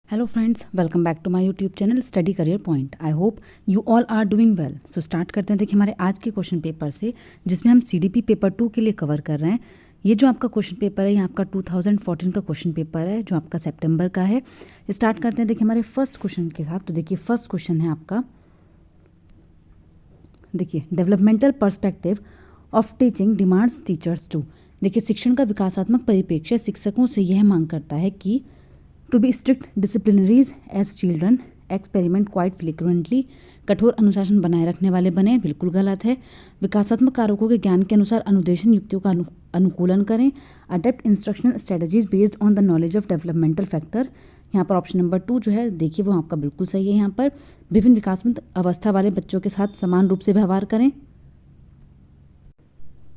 Hello friends, welcome back to my YouTube channel Study Career Point. I hope you all are doing well. So start करते हैं। देखिए हमारे आज के question paper से, जिसमें हम CDP पेपर 2 के लिए कवर कर रहे हैं। ये जो आपका क्वेश्चन पेपर है, ये आपका 2014 का क्वेश्चन पेपर है, जो आपका सितंबर का है। स्टार्ट करते हैं देखिए हमारे फर्स्ट क्वेश्चन के साथ। तो देखिए फर्स्ट क्वेश्चन है आपका, देखिए developmental perspective of teaching demands teachers to. देखिए शिक्षण का विकासात्मक परिप्रेक्ष्य शिक्षकों से यह मांग करता है कि to be strict disciplinarians as children experiment quite frequently. कठोर अनुशासन बनाए रखने वाले बने, बिल्कुल गलत है। विकासात्मक कारकों के ज्ञान के अनुसार अनुदेशन युक्तियों का अनुकूलन करें। Adapt instructional strategies based on the knowledge of developmental factor. यहाँ पर ऑप्शन नंबर 2 जो है देखिए वो आपका बिल्कुल सही है। यहाँ पर विभिन्न विकासमत अवस्था वाले बच्चों के साथ समान रूप से व्यवहार करें।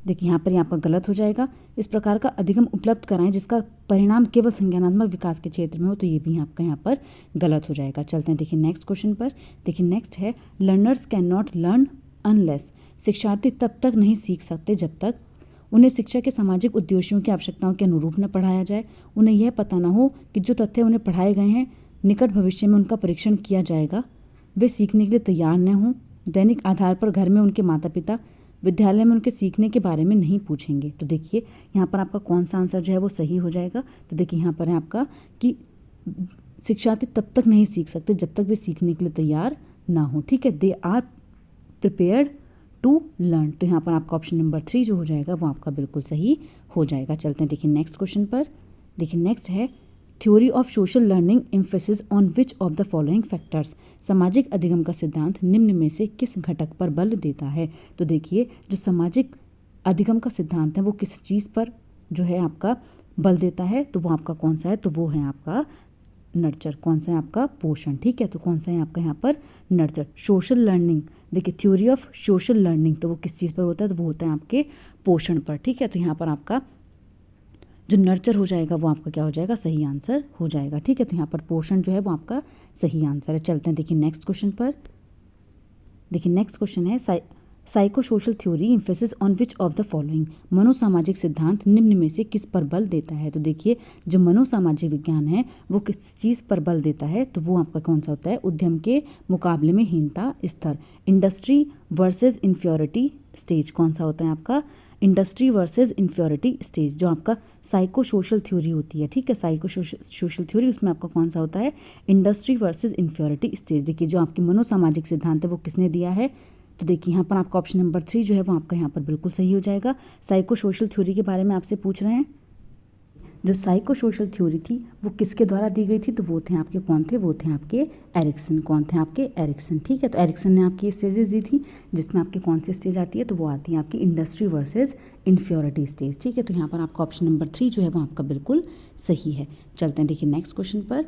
देखिए यहाँ पर ये आपका गलत हो जाएगा। इस प्रकार का अधिगम उपलब्ध कराएं जिसका परिणाम केवल संज्ञानात्मक विकास के क्षेत्र में हो, तो ये भी आपका यहाँ पर गलत हो जाएगा। चलते हैं देखिए नेक्स्ट क्वेश्चन पर। देखिए नेक्स्ट है learners can not learn unless. शिक्षार्थी तब तक नहीं सीख सकते जब तक उन्हें शिक्षा के सामाजिक उद्देश्यों की आवश्यकताओं के अनुरूप न पढ़ाया जाए, उन्हें यह पता न हो कि जो तथ्य उन्हें पढ़ाए गए हैं निकट भविष्य में उनका परीक्षण किया जाएगा, वे सीखने के लिए तैयार न हों, दैनिक आधार पर घर में उनके माता पिता विद्यालय में उनके सीखने के बारे में नहीं पूछेंगे। तो देखिए यहाँ पर आपका कौन सा आंसर जो है वो सही हो जाएगा। तो देखिए यहाँ पर है आपका कि शिक्षार्थी तब तक नहीं सीख सकते जब तक वे सीखने के लिए तैयार ना हो। ठीक है, they are prepared to learn. तो यहाँ पर आपका ऑप्शन नंबर 3 जो हो जाएगा वो आपका बिल्कुल सही हो जाएगा। चलते हैं देखिए नेक्स्ट क्वेश्चन पर। देखिए नेक्स्ट है theory of social learning emphasis on which of the following factors. सामाजिक अधिगम का सिद्धांत निम्न में से किस घटक पर बल देता है। तो देखिए जो सामाजिक अधिगम का सिद्धांत है वो किस चीज़ पर जो है आपका बल देता है, तो वो आपका कौन सा है, तो वो है आपका नर्चर। कौन सा है आपका पोषण। ठीक है, तो कौन सा है आपका यहाँ पर नर्चर। सोशल लर्निंग, देखिए थ्योरी ऑफ सोशल लर्निंग तो वो किस चीज़ पर होता है, तो वो होता है आपके पोषण पर। ठीक है, तो यहाँ पर आपका जो नर्चर हो जाएगा वो आपका क्या हो जाएगा, सही आंसर हो जाएगा। ठीक है, तो यहाँ पर पोषण जो है वो आपका सही आंसर है। चलते हैं देखिए नेक्स्ट क्वेश्चन पर। देखिए नेक्स्ट क्वेश्चन है psycho social theory emphasis on which of the following. मनोसामाजिक सिद्धांत निम्न में से किस पर बल देता है। तो देखिए जो मनोसामाजिक विज्ञान है वो किस चीज़ पर बल देता है, तो वो आपका कौन सा होता है, उद्यम के मुकाबले में हीनता स्तर। इंडस्ट्री वर्सेस इन्फ्योरिटी स्टेज कौन सा होता है आपका, इंडस्ट्री वर्सेस इन्फ्योरिटी स्टेज, जो आपका साइको सोशल थ्योरी होती है। ठीक है, साइको सोशल थ्योरी उसमें आपका कौन सा होता है, इंडस्ट्री वर्सेस इन्फ्योरिटी स्टेज। देखिए जो आपकी मनोसामाजिक सिद्धांत है वो किसने दिया है, तो देखिए यहाँ पर आपका ऑप्शन नंबर 3 जो है वो आपका यहाँ पर बिल्कुल सही हो जाएगा। साइको सोशल थ्योरी के बारे में आपसे पूछ रहे हैं। जो साइको सोशल थ्योरी थी वो किसके द्वारा दी गई थी, तो वो थे आपके कौन थे, वो थे आपके एरिक्सन। कौन थे आपके एरिक्सन। ठीक है, तो एरिक्सन ने आपकी स्टेजेस दी थी, जिसमें आपकी कौन सी स्टेज आती है, तो वो आती है आपकी इंडस्ट्री वर्सेस इन्फ्योरिटी स्टेज। ठीक है, तो यहाँ पर आपका ऑप्शन नंबर 3 जो है वो आपका बिल्कुल सही है। चलते हैं देखिए नेक्स्ट क्वेश्चन पर।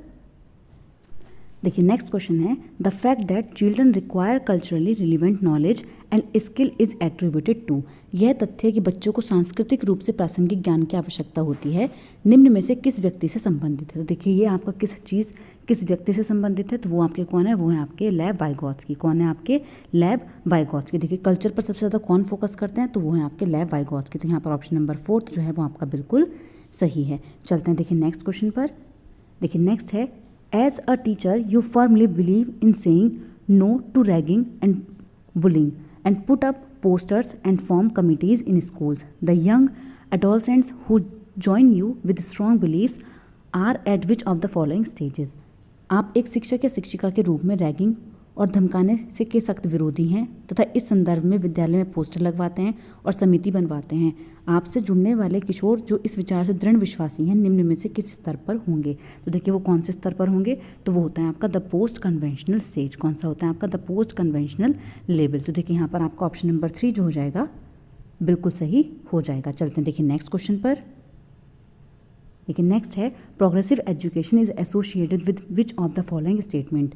देखिए नेक्स्ट क्वेश्चन है the fact that children require culturally relevant knowledge and skill is attributed to. यह तथ्य कि बच्चों को सांस्कृतिक रूप से प्रासंगिक ज्ञान की आवश्यकता होती है निम्न में से किस व्यक्ति से संबंधित है। तो देखिए ये आपका किस व्यक्ति से संबंधित है, तो वो आपके कौन है, वो है आपके लेव वाइगोत्स्की। कौन है आपके, लेव वाइगोत्स्की। देखिए कल्चर पर सबसे ज़्यादा कौन फोकस करते हैं, तो वो है आपके लेव वाइगोत्स्की। तो यहाँ पर ऑप्शन नंबर 4 जो है वो आपका बिल्कुल सही है। चलते हैं देखिए नेक्स्ट क्वेश्चन पर। देखिए नेक्स्ट है As a teacher, you firmly believe in saying no to ragging and bullying and put up posters and form committees in schools. The young adolescents who join you with strong beliefs are at which of the following stages? आप एक शिक्षक या शिक्षिका के रूप में ragging और धमकाने से के सख्त विरोधी हैं तथा इस संदर्भ में विद्यालय में पोस्टर लगवाते हैं और समिति बनवाते हैं। आपसे जुड़ने वाले किशोर जो इस विचार से दृढ़ विश्वासी हैं निम्न में से किस स्तर पर होंगे। तो देखिए वो कौन से स्तर पर होंगे, तो वो होता है आपका द पोस्ट कन्वेंशनल स्टेज। कौन सा होता है आपका, द पोस्ट कन्वेंशनल लेवल। तो देखिए यहाँ पर आपका ऑप्शन नंबर 3 जो हो जाएगा बिल्कुल सही हो जाएगा। चलते हैं देखिए नेक्स्ट क्वेश्चन पर। लेकिन नेक्स्ट है progressive education is associated with which of the following statement.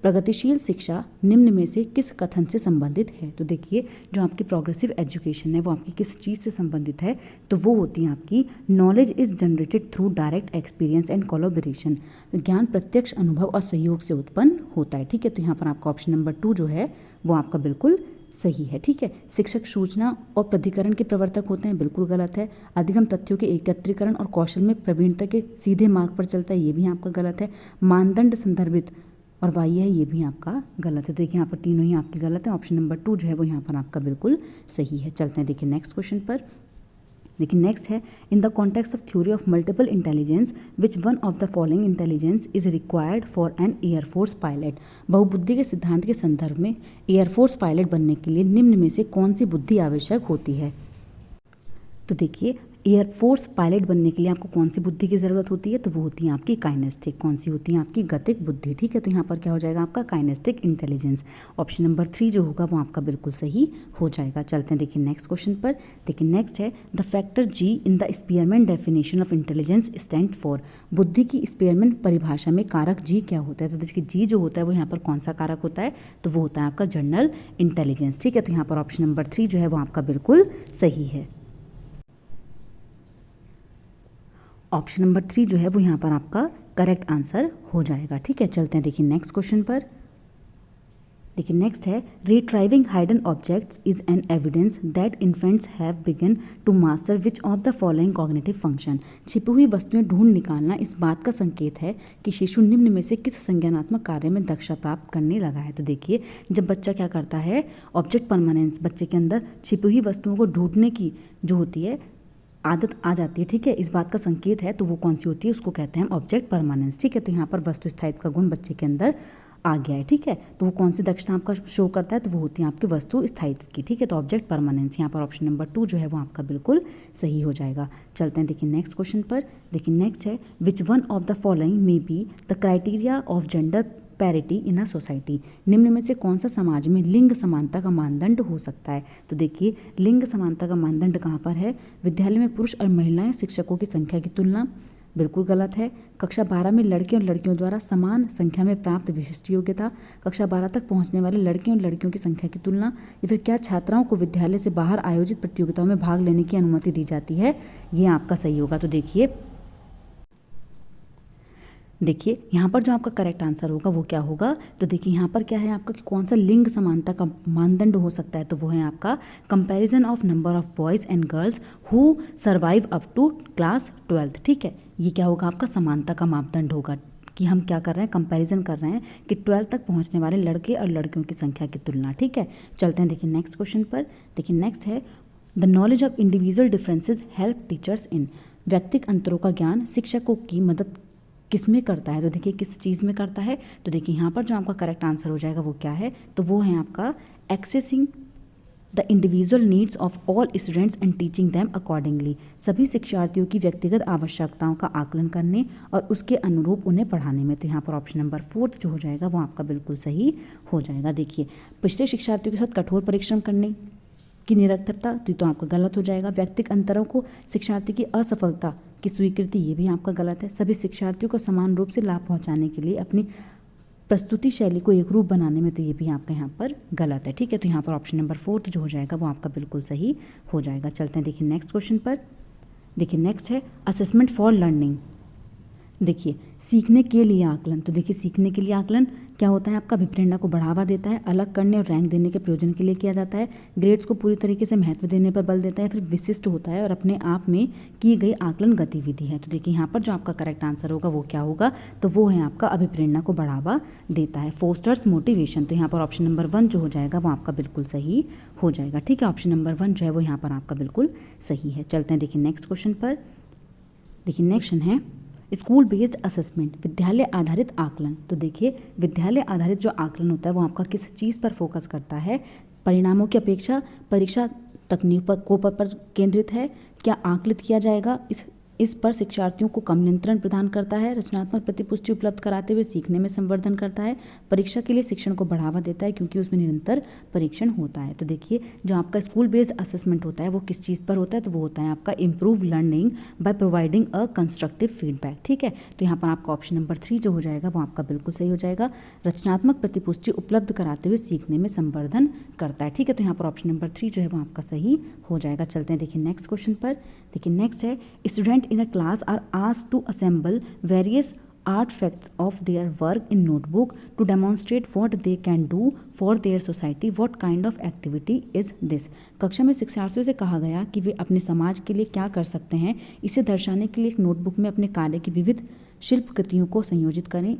प्रगतिशील शिक्षा निम्न में से किस कथन से संबंधित है। तो देखिए जो आपकी प्रोग्रेसिव एजुकेशन है वो आपकी किस चीज़ से संबंधित है, तो वो होती है आपकी knowledge is generated through direct experience and collaboration. ज्ञान प्रत्यक्ष अनुभव और सहयोग से उत्पन्न होता है। ठीक है, तो यहाँ पर आपका ऑप्शन नंबर 2 जो है वो आपका बिल्कुल सही है। ठीक है, शिक्षक सूचना और प्राधिकरण के प्रवर्तक होते हैं, बिल्कुल गलत है। अधिगम तथ्यों के एकत्रीकरण और कौशल में प्रवीणता के सीधे मार्ग पर चलता है, ये भी आपका गलत है। मानदंड संदर्भित और बाह्य है, ये भी आपका गलत है। तो देखिए यहाँ पर तीनों ही आपके गलत है। ऑप्शन नंबर 2 जो है वो यहाँ पर आपका बिल्कुल सही है। चलते हैं देखिए नेक्स्ट क्वेश्चन पर। देखिए नेक्स्ट है, in the context of theory of multiple intelligence which one of the following intelligence is required for an air force pilot. बहुबुद्धि के सिद्धांत के संदर्भ में एयरफोर्स पायलट बनने के लिए निम्न में से कौन सी बुद्धि आवश्यक होती है। तो देखिए एयरफोर्स पायलट बनने के लिए आपको कौन सी बुद्धि की ज़रूरत होती है, तो वो होती है आपकी काइनेस्थिक। कौन सी होती है आपकी गतिक बुद्धि। ठीक है, तो यहाँ पर क्या हो जाएगा आपका काइनेस्थिक इंटेलिजेंस। ऑप्शन नंबर 3 जो होगा वो आपका बिल्कुल सही हो जाएगा। चलते हैं देखिए नेक्स्ट क्वेश्चन पर। देखिए नेक्स्ट है, the factor G in the Spearman definition of intelligence stand for. बुद्धि की स्पीयरमैन परिभाषा में कारक जी क्या होता है। तो देखिए जी जो होता है वो यहाँ पर कौन सा कारक होता है, तो वो होता है आपका जनरल इंटेलिजेंस। ठीक है, तो यहाँ पर ऑप्शन नंबर 3 जो है वो आपका बिल्कुल सही है। ऑप्शन नंबर 3 जो है वो यहाँ पर आपका करेक्ट आंसर हो जाएगा। ठीक है, चलते हैं देखिए नेक्स्ट क्वेश्चन पर। देखिए नेक्स्ट है, retrieving hidden objects is an evidence that infants have begun to master which of the following cognitive function. छिपी हुई वस्तुएं ढूंढ निकालना इस बात का संकेत है कि शिशु निम्न में से किस संज्ञानात्मक कार्य में दक्षता प्राप्त करने लगा है। तो देखिए जब बच्चा क्या करता है, ऑब्जेक्ट परमानेंस, बच्चे के अंदर छिपी हुई वस्तुओं को ढूंढने की जो होती है आदत आ जाती है। ठीक है, इस बात का संकेत है, तो वो कौन सी होती है, उसको कहते हैं ऑब्जेक्ट परमानेंस। ठीक है, तो यहाँ पर वस्तु स्थायित्व का गुण बच्चे के अंदर आ गया है। ठीक है, तो वो कौन सी दक्षता आपका शो करता है, तो वो होती है आपकी वस्तु स्थायित्व की। ठीक है, तो ऑब्जेक्ट परमानेंस यहाँ पर ऑप्शन नंबर 2 जो है वो आपका बिल्कुल सही हो जाएगा। चलते हैं देखिए नेक्स्ट क्वेश्चन पर। देखिए नेक्स्ट है, विच one of the following may be the criteria of gender parity in a society. निम्न में से कौन सा समाज में लिंग समानता का मानदंड हो सकता है। तो देखिए लिंग समानता का मानदंड कहाँ पर है, विद्यालय में पुरुष और महिलाएं शिक्षकों की संख्या की तुलना, बिल्कुल गलत है। कक्षा 12 में लड़के और लड़कियों द्वारा समान संख्या में प्राप्त विशिष्ट योग्यता, कक्षा 12 तक पहुंचने वाले लड़के और लड़कियों की संख्या की तुलना, या फिर क्या छात्राओं को विद्यालय से बाहर आयोजित प्रतियोगिताओं में भाग लेने की अनुमति दी जाती है, ये आपका सही होगा। तो देखिए यहाँ पर जो आपका करेक्ट आंसर होगा वो क्या होगा, तो देखिए यहाँ पर क्या है आपका कि कौन सा लिंग समानता का मानदंड हो सकता है, तो वो है आपका comparison of number of boys and girls who survive up to class 12th। ठीक है, ये क्या होगा आपका समानता का मापदंड होगा कि हम क्या कर रहे हैं, कंपैरिजन कर रहे हैं कि 12th तक पहुँचने वाले लड़के और लड़कियों की संख्या की तुलना। ठीक है, चलते हैं देखिए नेक्स्ट क्वेश्चन पर। देखिए नेक्स्ट है, the knowledge of individual differences help teachers in. व्यक्तिगत अंतरों का ज्ञान शिक्षकों की मदद किस में करता है, तो देखिए किस चीज़ में करता है, तो देखिए यहाँ पर जो आपका करेक्ट आंसर हो जाएगा वो क्या है, तो वो है आपका accessing the individual needs of all students and teaching them accordingly. सभी शिक्षार्थियों की व्यक्तिगत आवश्यकताओं का आकलन करने और उसके अनुरूप उन्हें पढ़ाने में। तो यहाँ पर ऑप्शन नंबर 4 जो हो जाएगा वो आपका बिल्कुल सही हो जाएगा। देखिए पिछले शिक्षार्थियों के साथ कठोर परिश्रम करने की निरर्थकता, तो आपका गलत हो जाएगा। व्यक्तिगत अंतरों को शिक्षार्थी की असफलता की स्वीकृति, ये भी आपका गलत है। सभी शिक्षार्थियों को समान रूप से लाभ पहुंचाने के लिए अपनी प्रस्तुति शैली को एक रूप बनाने में, तो ये भी आपका यहाँ पर गलत है। ठीक है, तो यहाँ पर ऑप्शन नंबर 4 जो हो जाएगा वो आपका बिल्कुल सही हो जाएगा। चलते हैं देखिए नेक्स्ट क्वेश्चन पर। देखिए नेक्स्ट है असेसमेंट फॉर लर्निंग। देखिए सीखने के लिए आकलन, तो देखिए सीखने के लिए आकलन क्या होता है आपका, अभिप्रेरणा को बढ़ावा देता है, अलग करने और रैंक देने के प्रयोजन के लिए किया जाता है, ग्रेड्स को पूरी तरीके से महत्व देने पर बल देता है, फिर विशिष्ट होता है और अपने आप में की गई आकलन गतिविधि है। तो देखिए यहाँ पर जो आपका करेक्ट आंसर होगा वो क्या होगा, तो वो है आपका अभिप्रेरणा को बढ़ावा देता है, फोस्टर्स मोटिवेशन। तो यहाँ पर ऑप्शन नंबर 1 जो हो जाएगा वो आपका बिल्कुल सही हो जाएगा। ठीक है, ऑप्शन नंबर 1 जो है वो यहाँ पर आपका बिल्कुल सही है। चलते हैं देखिए नेक्स्ट क्वेश्चन पर। देखिए नेक्स्ट है स्कूल बेस्ड असेसमेंट, विद्यालय आधारित आकलन। तो देखिए विद्यालय आधारित जो आकलन होता है वो आपका किस चीज़ पर फोकस करता है, परिणामों की अपेक्षा परीक्षा तकनीकों पर केंद्रित है, क्या आकलित किया जाएगा इस पर शिक्षार्थियों को कम नियंत्रण प्रदान करता है, रचनात्मक प्रतिपुष्टि उपलब्ध कराते हुए सीखने में संवर्धन करता है, परीक्षा के लिए शिक्षण को बढ़ावा देता है क्योंकि उसमें निरंतर परीक्षण होता है। तो देखिए जो आपका स्कूल बेस्ड असेसमेंट होता है वो किस चीज़ पर होता है, तो वो होता है आपका improve learning by providing a constructive feedback. ठीक है, तो यहाँ पर आपका ऑप्शन नंबर 3 जो हो जाएगा वो आपका बिल्कुल सही हो जाएगा, रचनात्मक प्रतिपुष्टि उपलब्ध कराते हुए सीखने में संवर्धन करता है। ठीक है, तो यहाँ पर ऑप्शन नंबर 3 जो है वो आपका सही हो जाएगा। चलते हैं देखिए नेक्स्ट क्वेश्चन पर। देखिए नेक्स्ट है student in a class are asked to assemble various artifacts of their work in notebook to demonstrate what they can do for their society. What kind of activity is this? कक्षा में शिक्षार्थियों से कहा गया कि वे अपने समाज के लिए क्या कर सकते हैं, इसे दर्शाने के लिए एक नोटबुक में अपने कार्य की विविध शिल्प कृतियों को संयोजित करें।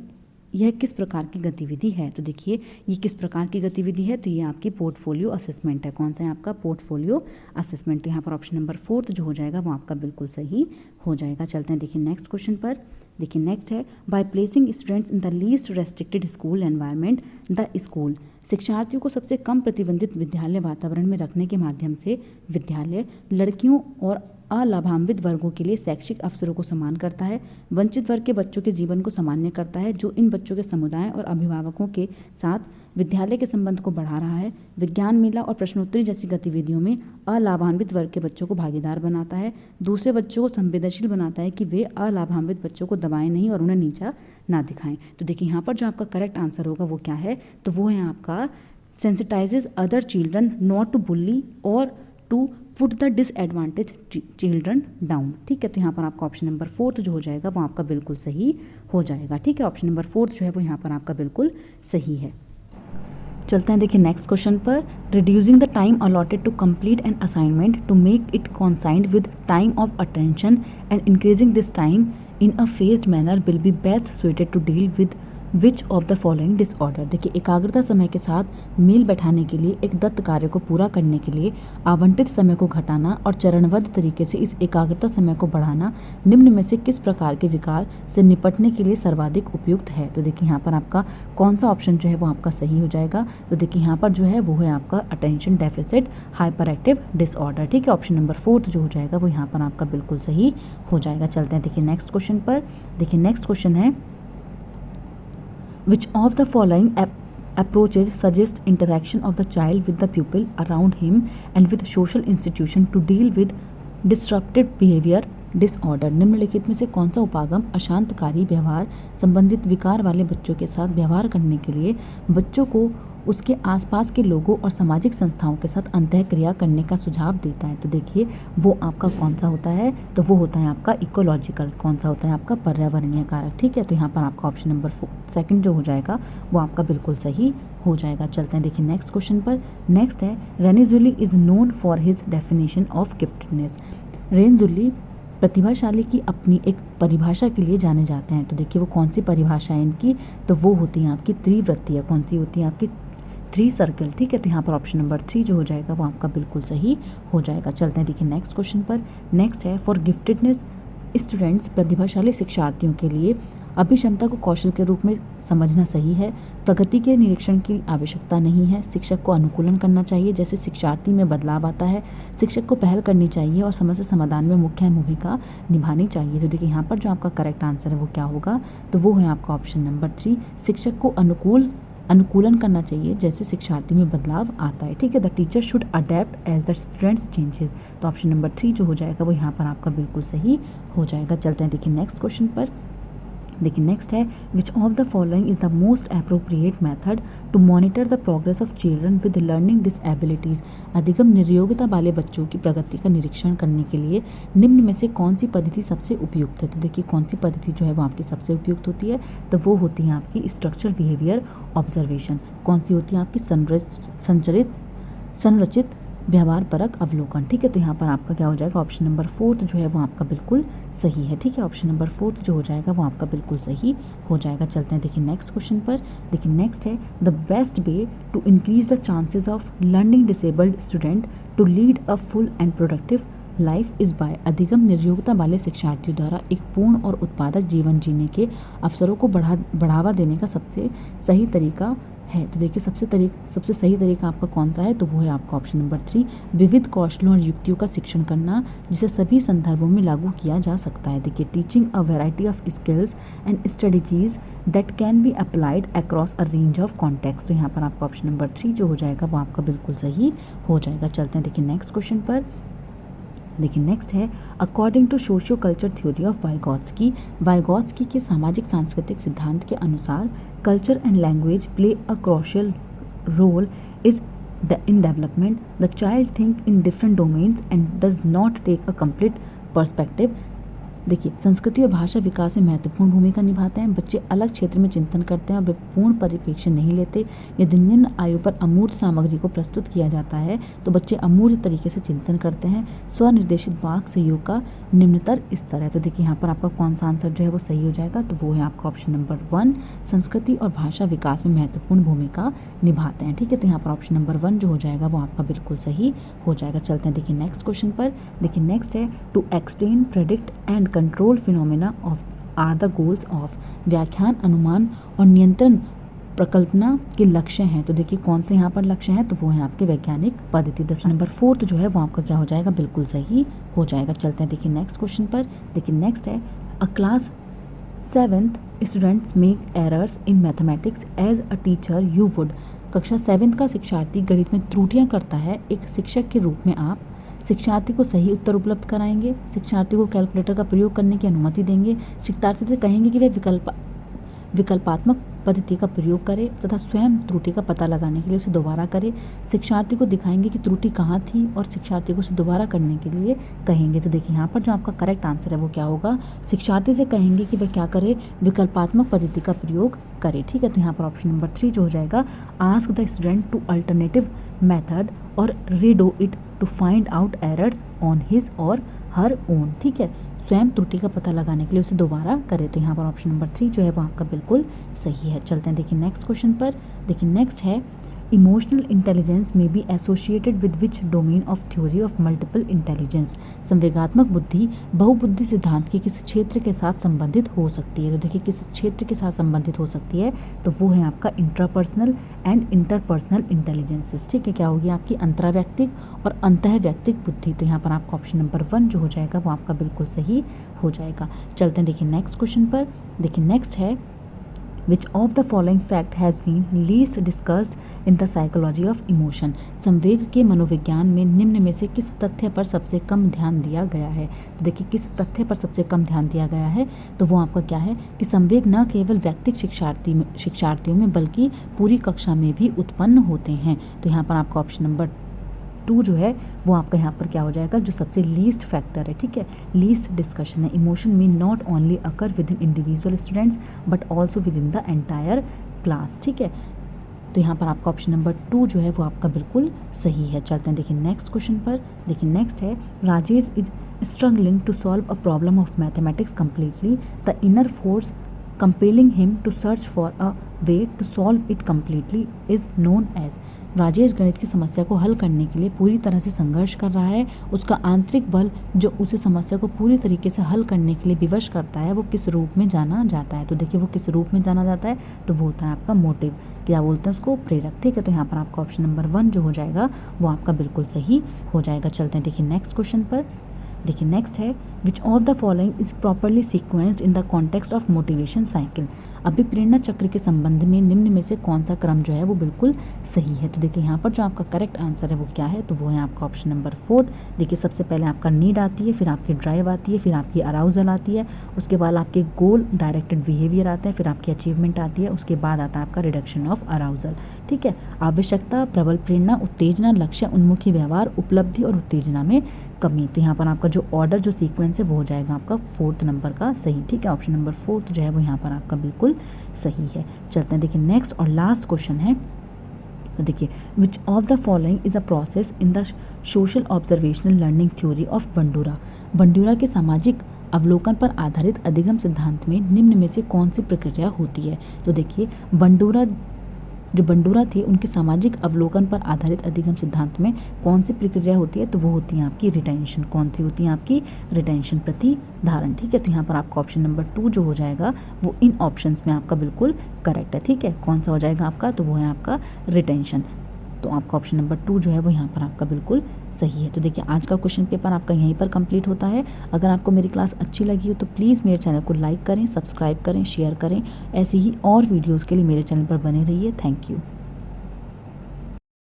यह किस प्रकार की गतिविधि है? तो देखिए ये किस प्रकार की गतिविधि है, तो ये आपकी पोर्टफोलियो असेसमेंट है। कौन सा है आपका? Portfolio assessment. तो यहाँ पर ऑप्शन नंबर 4 जो हो जाएगा वो आपका बिल्कुल सही हो जाएगा। चलते हैं देखिए नेक्स्ट क्वेश्चन पर। देखिए नेक्स्ट है by placing students in the least restricted school environment the school. शिक्षार्थियों को सबसे कम प्रतिबंधित विद्यालय वातावरण में रखने के माध्यम से विद्यालय लड़कियों और अलाभान्वित वर्गों के लिए शैक्षिक अवसरों को समान करता है, वंचित वर्ग के बच्चों के जीवन को सामान्य करता है, जो इन बच्चों के समुदाय और अभिभावकों के साथ विद्यालय के संबंध को बढ़ा रहा है। विज्ञान मेला और प्रश्नोत्तरी जैसी गतिविधियों में अलाभान्वित वर्ग के बच्चों को भागीदार बनाता है, दूसरे बच्चों को संवेदनशील बनाता है कि वे अलाभान्वित बच्चों को दबाएं नहीं और उन्हें नीचा ना दिखाएं। तो देखिए यहाँ पर जो आपका करेक्ट आंसर होगा वो क्या है, तो वो है आपका sensitizes other children not to bully और to put the disadvantage children down. ठीक है, तो यहाँ पर आपका ऑप्शन नंबर 4 जो हो जाएगा वो आपका बिल्कुल सही हो जाएगा। ठीक है, ऑप्शन नंबर 4 जो है वो यहाँ पर आपका बिल्कुल सही है। चलते हैं देखिए नेक्स्ट क्वेश्चन पर। Reducing the time allotted to complete an assignment to make it coincide with time of attention and increasing this time in a phased manner will be best suited to deal with which of the following disorder. देखिए एकाग्रता समय के साथ mail बैठाने के लिए एक दत्त कार्य को पूरा करने के लिए आवंटित समय को घटाना और चरणबद्ध तरीके से इस एकाग्रता समय को बढ़ाना निम्न में से किस प्रकार के विकार से निपटने के लिए सर्वाधिक उपयुक्त है? तो देखिए यहाँ पर आपका कौन सा ऑप्शन जो है वो आपका सही हो जाएगा? तो देखिए यहाँ पर जो है वो है आपका attention deficit hyper active disorder. ठीक है, ऑप्शन नंबर 4 जो हो जाएगा वो यहाँ पर आपका बिल्कुल सही हो जाएगा। चलते हैं देखिए नेक्स्ट क्वेश्चन पर। देखिए नेक्स्ट क्वेश्चन है Which of the following approaches suggest interaction of the child with the pupil around him and with social institution to deal with disruptive behavior disorder? निम्नलिखित में से कौन सा उपागम अशांतकारी व्यवहार संबंधित विकार वाले बच्चों के साथ व्यवहार करने के लिए बच्चों को उसके आसपास के लोगों और सामाजिक संस्थाओं के साथ अंतःक्रिया करने का सुझाव देता है? तो देखिए वो आपका कौन सा होता है, तो वो होता है आपका इकोलॉजिकल। कौन सा होता है आपका? पर्यावरणीय कारक। ठीक है, तो यहाँ पर आपका ऑप्शन नंबर 2 जो हो जाएगा वो आपका बिल्कुल सही हो जाएगा। चलते हैं देखिए नेक्स्ट क्वेश्चन पर। नेक्स्ट है Renzulli is known for his definition of giftedness. Renzulli प्रतिभाशाली की अपनी एक परिभाषा के लिए जाने जाते हैं। तो देखिए वो कौन सी परिभाषा है इनकी, तो वो होती है आपकी त्रिवृत्तीय। कौन सी होती है आपकी? 3 सर्कल। ठीक है, तो यहाँ पर ऑप्शन नंबर 3 जो हो जाएगा वो आपका बिल्कुल सही हो जाएगा। चलते हैं देखिए नेक्स्ट क्वेश्चन पर। नेक्स्ट है फॉर गिफ्टेडनेस स्टूडेंट्स। प्रतिभाशाली शिक्षार्थियों के लिए अभिक्षमता को कौशल के रूप में समझना सही है। प्रगति के निरीक्षण की आवश्यकता नहीं है। शिक्षक को अनुकूलन करना चाहिए जैसे शिक्षार्थी में बदलाव आता है। शिक्षक को पहल करनी चाहिए और समस्या समाधान में मुख्य भूमिका निभानी चाहिए। तो देखिए यहाँ पर जो आपका करेक्ट आंसर है वो क्या होगा, तो वो है आपका ऑप्शन नंबर 3। शिक्षक को अनुकूलन करना चाहिए जैसे शिक्षार्थी में बदलाव आता है। ठीक है, the teacher should adapt as the students changes. तो ऑप्शन नंबर 3 जो हो जाएगा वो यहाँ पर आपका बिल्कुल सही हो जाएगा। चलते हैं देखिए नेक्स्ट क्वेश्चन पर। देखिए नेक्स्ट है which of the following is the most appropriate method to monitor the progress of children with learning disabilities. अधिगम निर्योग्यता वाले बच्चों की प्रगति का निरीक्षण करने के लिए निम्न में से कौन सी पद्धति सबसे उपयुक्त है? तो देखिए कौन सी पद्धति जो है वो आपकी सबसे उपयुक्त होती है, तो वो होती है आपकी स्ट्रक्चर बिहेवियर ऑब्जर्वेशन। कौन सी होती है आपकी? संरचित व्यवहार परक अवलोकन। ठीक है, तो यहाँ पर आपका क्या हो जाएगा? ऑप्शन नंबर 4 जो है वो आपका बिल्कुल सही है। ठीक है, ऑप्शन नंबर 4 जो हो जाएगा वो आपका बिल्कुल सही हो जाएगा। चलते हैं देखिए नेक्स्ट क्वेश्चन पर। देखिए नेक्स्ट है the best way to increase the chances of learning disabled student to lead a full and productive life is by. अधिगम निर्योग्यता वाले शिक्षार्थियों द्वारा एक पूर्ण और उत्पादक जीवन जीने के अवसरों को बढ़ावा देने का सबसे सही तरीका है। तो देखिए सबसे सही तरीका आपका कौन सा है, तो वो है आपका ऑप्शन नंबर 3। विविध कौशलों और युक्तियों का शिक्षण करना जिसे सभी संदर्भों में लागू किया जा सकता है। देखिए teaching a variety of skills and strategies that can be applied across a range of context. तो यहाँ पर आपका ऑप्शन नंबर 3 जो हो जाएगा वो आपका बिल्कुल सही हो जाएगा। चलते हैं देखिए नेक्स्ट क्वेश्चन पर। देखिए नेक्स्ट है according to socio culture theory of Vygotsky के सामाजिक सांस्कृतिक सिद्धांत के अनुसार culture and language play a crucial role in development. The child think in different domains and does not take a complete perspective. देखिए, संस्कृति और भाषा विकास में महत्वपूर्ण भूमिका निभाते हैं। बच्चे अलग क्षेत्र में चिंतन करते हैं और वे पूर्ण परिप्रेक्ष्य नहीं लेते। यदि निम्न आयु पर अमूर्त सामग्री को प्रस्तुत किया जाता है तो बच्चे अमूर्त तरीके से चिंतन करते हैं। स्वनिर्देशित वाक सहयोग का निम्नतर स्तर है। तो देखिए यहाँ पर आपका कौन सा आंसर जो है वो सही हो जाएगा, तो वो है आपका ऑप्शन नंबर 1, संस्कृति और भाषा विकास में महत्वपूर्ण भूमिका निभाते हैं। ठीक है, तो यहाँ पर ऑप्शन नंबर 1 जो हो जाएगा वो आपका बिल्कुल सही हो जाएगा। चलते हैं देखिए नेक्स्ट क्वेश्चन पर। देखिए नेक्स्ट है to explain, predict and control phenomena of are the goals of. व्याख्यान, अनुमान और नियंत्रण प्रकल्पना के लक्ष्य हैं। तो देखिए कौन से यहाँ पर लक्ष्य हैं, तो वो है आपके वैज्ञानिक पद्धति। 10 नंबर 4 जो है वो आपका क्या हो जाएगा, बिल्कुल सही हो जाएगा। चलते हैं देखिए नेक्स्ट क्वेश्चन पर। देखिए नेक्स्ट है a class 7th students make errors in mathematics as a teacher you would. कक्षा 7th का शिक्षार्थी गणित में त्रुटियाँ करता है। एक शिक्षक के रूप में आप शिक्षार्थी को सही उत्तर उपलब्ध कराएंगे, शिक्षार्थी को कैलकुलेटर का प्रयोग करने की अनुमति देंगे, शिक्षार्थी से कहेंगे कि वह विकल्पात्मक पद्धति का प्रयोग करे तथा स्वयं त्रुटि का पता लगाने के लिए उसे दोबारा करे, शिक्षार्थी को दिखाएंगे कि त्रुटि कहाँ थी और शिक्षार्थी को उसे दोबारा करने के लिए कहेंगे। तो देखिए यहाँ पर जो आपका करेक्ट आंसर है वो क्या होगा, शिक्षार्थी से कहेंगे कि वह क्या करे, विकल्पात्मक पद्धति का प्रयोग करे। ठीक है, तो यहाँ पर ऑप्शन नंबर 3 जो हो जाएगा, ask the student to alternative method और redo it to find out errors on his और हर ओन। ठीक है, स्वयं त्रुटि का पता लगाने के लिए उसे दोबारा करें। तो यहाँ पर ऑप्शन नंबर 3 जो है वो आपका बिल्कुल सही है। चलते हैं देखिए नेक्स्ट क्वेश्चन पर। देखिए नेक्स्ट है emotional intelligence may be associated with which domain of theory of multiple intelligence. संवेगात्मक बुद्धि बहुबुद्धि सिद्धांत के किस क्षेत्र के साथ संबंधित हो सकती है। तो देखिए किस क्षेत्र के साथ संबंधित हो सकती है, तो वो है आपका इंट्रापर्सनल एंड इंटरपर्सनल इंटेलिजेंसेस। ठीक है, क्या होगी आपकी अंतराव्यक्तिक और अंतःव्यक्तिक बुद्धि। तो यहाँ पर आपका ऑप्शन नंबर 1 जो हो जाएगा वो आपका बिल्कुल सही हो जाएगा। चलते हैं देखिए नेक्स्ट क्वेश्चन पर। देखिए नेक्स्ट है Which of the following fact has been least discussed in the psychology of emotion? संवेग के मनोविज्ञान में निम्न में से किस तथ्य पर सबसे कम ध्यान दिया गया है। तो देखिए किस तथ्य पर सबसे कम ध्यान दिया गया है, तो वो आपका क्या है कि संवेग न केवल व्यक्तिगत शिक्षार्थियों में बल्कि पूरी कक्षा में भी उत्पन्न होते हैं। तो यहाँ पर आपका ऑप्शन नंबर 2 जो है वो आपका यहाँ पर क्या हो जाएगा, जो सबसे लीस्ट फैक्टर है। ठीक है, लीस्ट डिस्कशन है। इमोशन में not only occur with in individual students but also with in the entire class. ठीक है, तो यहाँ पर आपका ऑप्शन नंबर 2 जो है वो आपका बिल्कुल सही है। चलते हैं देखिए नेक्स्ट क्वेश्चन पर। देखिए नेक्स्ट है Rajesh is struggling to solve a problem of mathematics completely, the inner force compelling him to search for a way to solve it completely is known as। Rajesh गणित की समस्या को हल करने के लिए पूरी तरह से संघर्ष कर रहा है। उसका आंतरिक बल जो उसे समस्या को पूरी तरीके से हल करने के लिए विवश करता है वो किस रूप में जाना जाता है। तो देखिए वो किस रूप में जाना जाता है, तो वो होता है आपका मोटिव, क्या बोलते हैं उसको, प्रेरक। ठीक है, तो यहाँ पर आपका ऑप्शन नंबर 1 जो हो जाएगा वो आपका बिल्कुल सही हो जाएगा। चलते हैं देखिए नेक्स्ट क्वेश्चन पर। देखिए नेक्स्ट है which of the following is properly sequenced in the context of motivation cycle. अभिप्रेरणा चक्र के संबंध में निम्न में से कौन सा क्रम जो है वो बिल्कुल सही है। तो देखिए यहाँ पर जो आपका करेक्ट आंसर है वो क्या है, तो वो है आपका ऑप्शन नंबर 4। देखिए सबसे पहले आपका नीड आती है, फिर आपकी ड्राइव आती है, फिर आपकी अराउजल आती है, उसके बाद आपके गोल डायरेक्टेड बिहेवियर आता है, फिर आपकी अचीवमेंट आती है, उसके बाद आता है आपका रिडक्शन ऑफ अराउजल। ठीक है, आवश्यकता, प्रबल प्रेरणा, उत्तेजना, लक्ष्य उन्मुखी व्यवहार, उपलब्धि और उत्तेजना में कमी। तो यहाँ पर आपका जो ऑर्डर जो सीक्वेंस है वो हो जाएगा आपका 4th नंबर का सही। ठीक है, ऑप्शन नंबर 4 जो है वो यहाँ पर आपका बिल्कुल सही है। चलते हैं देखिए नेक्स्ट और लास्ट क्वेश्चन है। तो देखिए विच of the following is a process in the social observational learning theory of Bandura. Bandura के सामाजिक अवलोकन पर आधारित अधिगम सिद्धांत में निम्न में से कौन सी प्रक्रिया होती है। तो देखिए बंडूरा थे उनके सामाजिक अवलोकन पर आधारित अधिगम सिद्धांत में कौन सी प्रक्रिया होती है, तो वो होती है आपकी रिटेंशन। कौन सी होती है आपकी रिटेंशन, प्रतिधारण। ठीक है, तो यहाँ पर आपका ऑप्शन नंबर 2 जो हो जाएगा वो इन ऑप्शंस में आपका बिल्कुल करेक्ट है। ठीक है, कौन सा हो जाएगा आपका, तो वो है आपका रिटेंशन। तो आपका ऑप्शन नंबर 2 जो है वो यहाँ पर आपका बिल्कुल सही है। तो देखिए आज का क्वेश्चन पेपर आपका यहीं पर कंप्लीट होता है। अगर आपको मेरी क्लास अच्छी लगी हो तो प्लीज़ मेरे चैनल को लाइक करें, सब्सक्राइब करें, शेयर करें। ऐसी ही और वीडियोज़ के लिए मेरे चैनल पर बने रहिए। Thank you.